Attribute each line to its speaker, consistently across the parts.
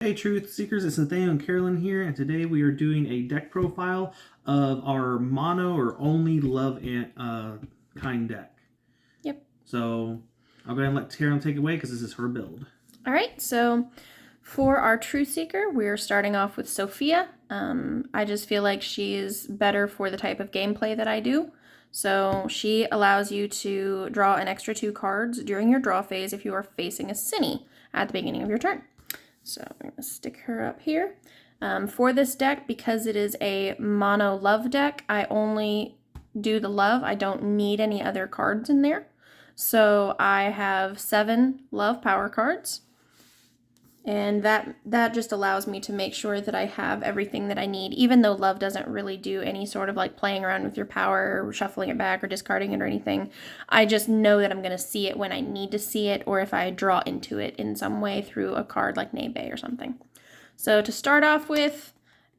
Speaker 1: Hey Truth Seekers, it's Nathaniel and Carolyn here, and today we are doing a deck profile of our mono or only love kind deck.
Speaker 2: Yep.
Speaker 1: So I'll go ahead and let Carolyn take it away because this is her build.
Speaker 2: All right, so for our Truth Seeker, we're starting off with Sophia. I just feel like she is better for the type of gameplay that I do. So she allows you to draw an extra 2 cards during your draw phase if you are facing a Cine at the beginning of your turn. So I'm going to stick her up here. For this deck, because it is a mono love deck, I only do the love. I don't need any other cards in there. So I have 7 love power cards. And that just allows me to make sure that I have everything that I need, even though love doesn't really do any sort of like playing around with your power or shuffling it back or discarding it or anything. I just know that I'm going to see it when I need to see it, or if I draw into it in some way through a card like Nebe or something. So to start off with,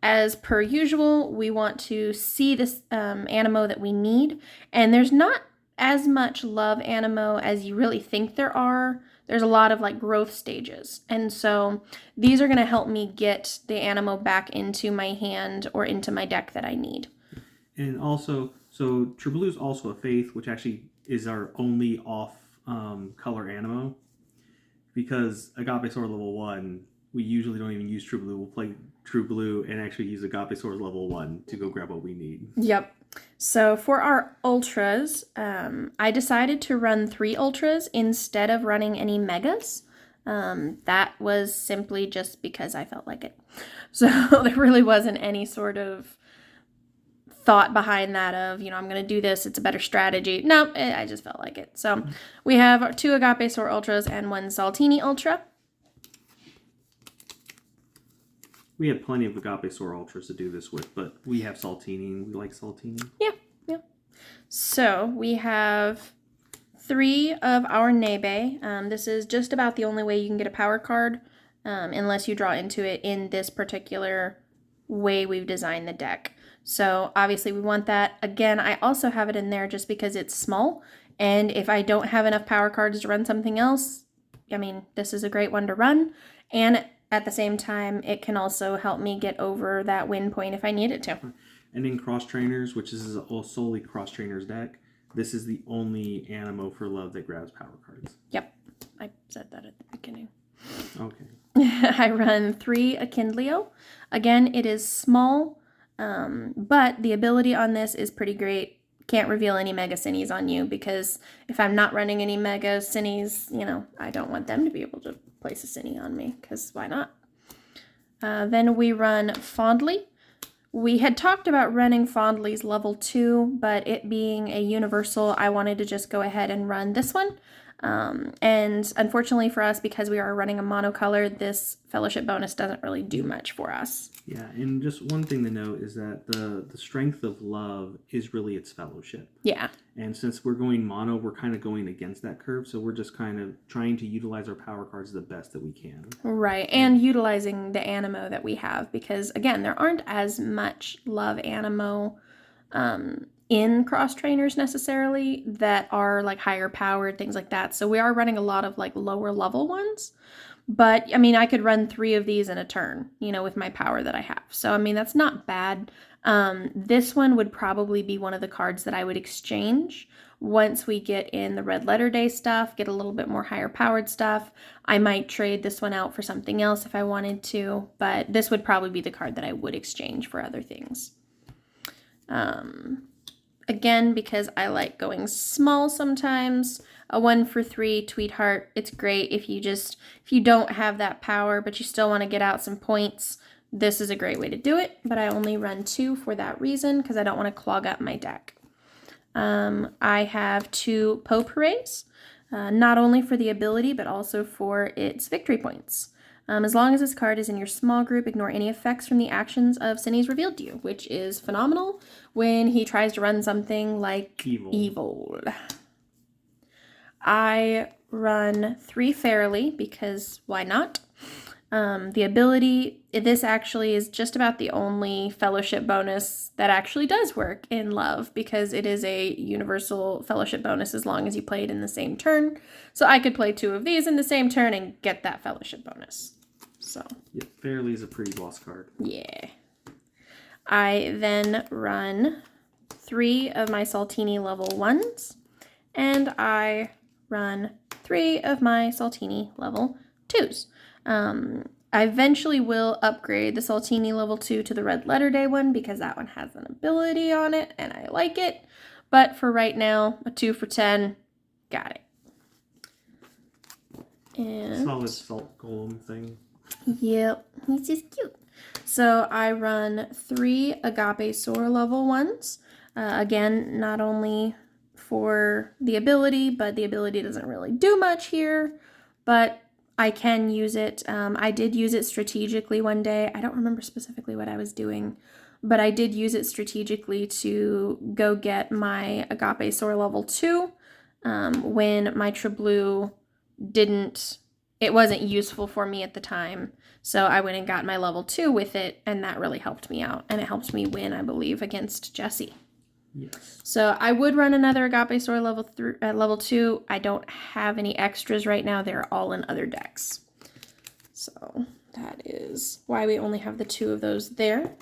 Speaker 2: as per usual, we want to see this Animo that we need. And there's not as much love Animo as you really think there are. There's a lot of like growth stages. And so these are going to help me get the Animo back into my hand or into my deck that I need.
Speaker 1: And also, so True Blue is also a faith, which actually is our only off color Animo. Because Agape Sword level 1, we usually don't even use True Blue. We'll play True Blue and actually use Agape Sword level 1 to go grab what we need.
Speaker 2: Yep. So for our ultras, I decided to run 3 ultras instead of running any megas. That was simply just because I felt like it. So there really wasn't any sort of thought behind that of, I'm going to do this, it's a better strategy. No, I just felt like it. So we have 2 Agape Sword ultras and 1 Saltini ultra.
Speaker 1: We had plenty of Agape Sword Ultras to do this with, but we have Saltini, and we like Saltini.
Speaker 2: Yeah. So we have 3 of our Nebe. This is just about the only way you can get a power card, unless you draw into it in this particular way we've designed the deck. So obviously we want that. Again, I also have it in there just because it's small, and if I don't have enough power cards to run something else, this is a great one to run. And at the same time, it can also help me get over that win point if I need it to.
Speaker 1: And in Cross Trainers, which is a solely Cross Trainers deck, this is the only Animo for love that grabs power cards.
Speaker 2: Yep, I said that at the beginning.
Speaker 1: Okay.
Speaker 2: I run 3 Akindleo. Again, it is small, but the ability on this is pretty great. Can't reveal any Mega Cinis on you, because if I'm not running any Mega Cinis, I don't want them to be able to place a Cine on me, because why not? Then we run Fondly. We had talked about running Fondly's level 2, but it being a universal, I wanted to just go ahead and run this one. And unfortunately for us, because we are running a monocolor, this fellowship bonus doesn't really do much for us.
Speaker 1: Yeah, and just one thing to note is that the strength of love is really its fellowship.
Speaker 2: Yeah.
Speaker 1: And since we're going mono, we're kind of going against that curve, so we're just kind of trying to utilize our power cards the best that we can.
Speaker 2: Right, and utilizing the Animo that we have, because again, there aren't as much love Animo in cross trainers necessarily that are like higher powered, things like that. So we are running a lot of like lower level ones. But I could run 3 of these in a turn, with my power that I have. So that's not bad. This one would probably be one of the cards that I would exchange once we get in the Red Letter Day stuff, get a little bit more higher powered stuff. I might trade this one out for something else if I wanted to, but this would probably be the card that I would exchange for other things. Again, because I like going small sometimes, a 1 for 3 Tweetheart, it's great if you don't have that power, but you still want to get out some points. This is a great way to do it, but I only run 2 for that reason, because I don't want to clog up my deck. I have 2 Potpourris, not only for the ability, but also for its victory points. As long as this card is in your small group, ignore any effects from the actions of Cine's revealed to you, which is phenomenal when he tries to run something like Evil. I run 3 Fairly, because why not? The ability, this actually is just about the only fellowship bonus that actually does work in love, because it is a universal fellowship bonus as long as you play it in the same turn. So I could play 2 of these in the same turn and get that fellowship bonus. So.
Speaker 1: Yep, Fairly is a pretty boss card.
Speaker 2: Yeah. I then run 3 of my Saltini level 1s, and I run 3 of my Saltini level 2s. I eventually will upgrade the Saltini level 2 to the Red Letter Day one because that one has an ability on it and I like it. But for right now, a 2 for 10, got it. And
Speaker 1: solid salt golem thing.
Speaker 2: Yep, he's just cute. So I run 3 Agape Soar level 1s. Again, not only for the ability, but the ability doesn't really do much here, but I can use it. I did use it strategically one day. I don't remember specifically what I was doing, but I did use it strategically to go get my Agape Soar level 2 when my Triblu it wasn't useful for me at the time. So I went and got my level 2 with it, and that really helped me out. And it helped me win, I believe, against Jesse.
Speaker 1: Yes.
Speaker 2: So I would run another Agape Sword level 2. I don't have any extras right now. They're all in other decks. So that is why we only have the 2 of those there.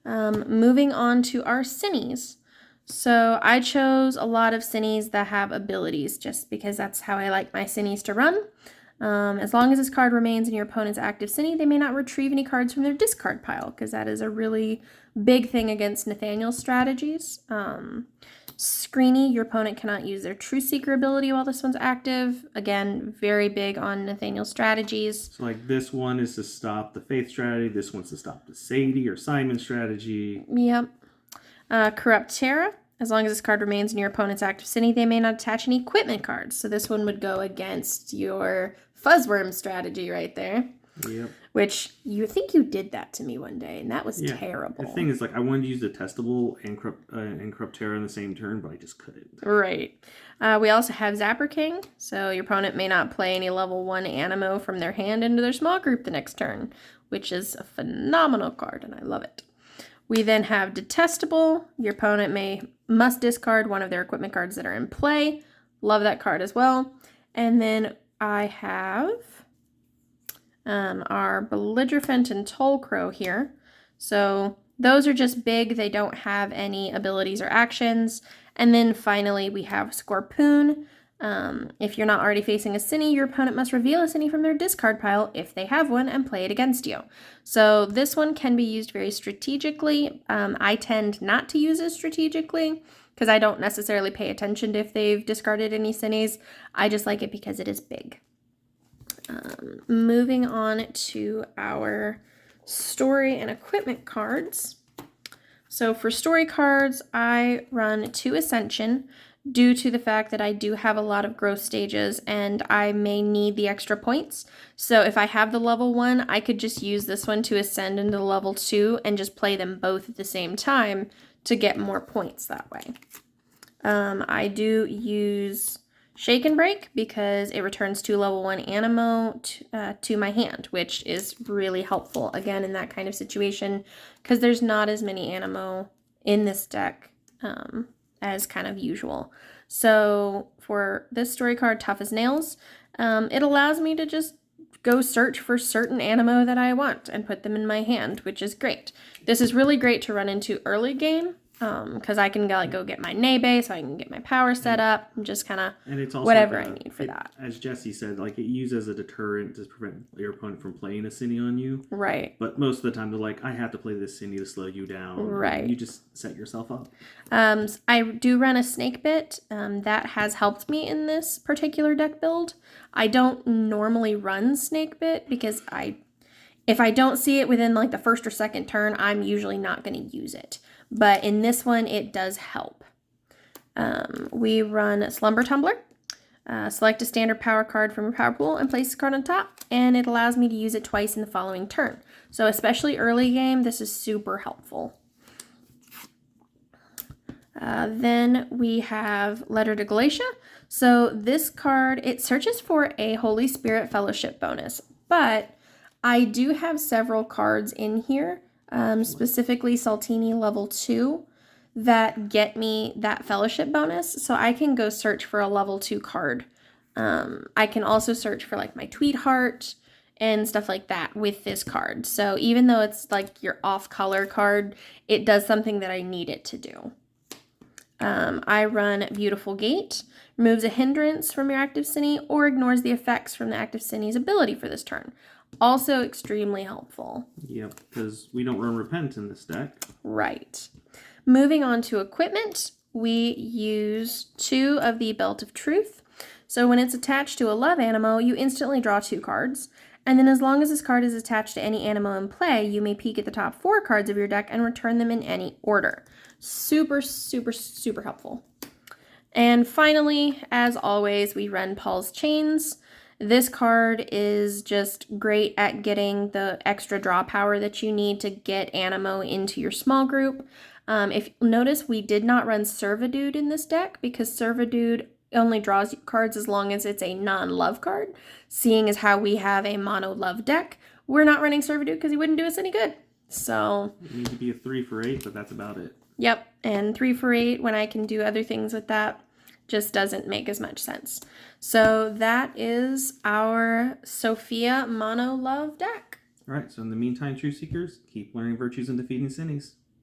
Speaker 2: Moving on to our Cinnies. So I chose a lot of Cinnies that have abilities just because that's how I like my Cinnies to run. As long as this card remains in your opponent's active Cinny, they may not retrieve any cards from their discard pile, because that is a really big thing against Nathaniel's strategies. Screeny, your opponent cannot use their True Seeker ability while this one's active. Again, very big on Nathaniel's strategies.
Speaker 1: So like this one is to stop the Faith strategy, this one's to stop the Sadie or Simon strategy.
Speaker 2: Yep. Corrupt Terra. As long as this card remains in your opponent's active Cinny, they may not attach any equipment cards. So this one would go against your Fuzzworm strategy right there.
Speaker 1: Yep.
Speaker 2: Which you think you did that to me one day, and that was terrible.
Speaker 1: The thing is, like, I wanted to use the Testable and Corrupt Terra in the same turn, but I just couldn't.
Speaker 2: Right. We also have Zapper King. So your opponent may not play any level 1 Animo from their hand into their small group the next turn, which is a phenomenal card, and I love it. We then have Detestable. Your opponent must discard one of their equipment cards that are in play. Love that card as well. And then I have our Belligerent and Tollcrow here. So those are just big. They don't have any abilities or actions. And then finally we have Scorpoon. If you're not already facing a Cinny, your opponent must reveal a Cinny from their discard pile if they have one and play it against you. So this one can be used very strategically. I tend not to use it strategically because I don't necessarily pay attention to if they've discarded any Cinnies. I just like it because it is big. Moving on to our story and equipment cards. So for story cards, I run 2 Ascension due to the fact that I do have a lot of growth stages and I may need the extra points. So if I have the level 1, I could just use this one to ascend into level 2 and just play them both at the same time to get more points that way. I do use Shake and Break because it returns 2 level 1 Animo to my hand, which is really helpful, again, in that kind of situation, because there's not as many Animo in this deck as kind of usual. So for this story card, Tough as Nails, it allows me to just go search for certain Animo that I want and put them in my hand, which is great. This is really great to run into early game, because I can go get my Nebe, so I can get my power set up and just kind of whatever I need for that.
Speaker 1: As Jesse said, like, it uses as a deterrent to prevent your opponent from playing a Cinny on you.
Speaker 2: Right.
Speaker 1: But most of the time they're like, I have to play this Cinny to slow you down.
Speaker 2: Right.
Speaker 1: You just set yourself up.
Speaker 2: I do run a Snake Bit. That has helped me in this particular deck build. I don't normally run Snake Bit because if I don't see it within like the first or second turn, I'm usually not going to use it. But in this one, it does help. We run Slumber Tumbler. Select a standard power card from your power pool and place the card on top, and it allows me to use it twice in the following turn. So especially early game, this is super helpful. Then we have Letter to Galatia. So this card, it searches for a Holy Spirit Fellowship bonus, but I do have several cards in here, specifically Saltini level 2, that get me that fellowship bonus, so I can go search for a level 2 card. I can also search for like my Tweetheart and stuff like that with this card. So even though it's like your off-color card, it does something that I need it to do. I run Beautiful Gate, removes a hindrance from your active cine or ignores the effects from the active cine's ability for this turn. Also extremely helpful.
Speaker 1: Yep, because we don't run Repent in this deck.
Speaker 2: Right. Moving on to equipment, we use 2 of the Belt of Truth. So when it's attached to a love Animo, you instantly draw 2 cards. And then as long as this card is attached to any Animo in play, you may peek at the top 4 cards of your deck and return them in any order. Super, super, super helpful. And finally, as always, we run Paul's Chains. This card is just great at getting the extra draw power that you need to get Animo into your small group. If you notice, we did not run Servitude in this deck because Servitude only draws cards as long as it's a non-love card. Seeing as how we have a mono-love deck, we're not running Servitude because he wouldn't do us any good. So
Speaker 1: It needs to be a 3 for 8, but that's about it.
Speaker 2: Yep, and 3 for 8 when I can do other things with that just doesn't make as much sense. So that is our Sophia Mono Love deck.
Speaker 1: All right, so in the meantime, Truth Seekers, keep learning virtues and defeating Cines.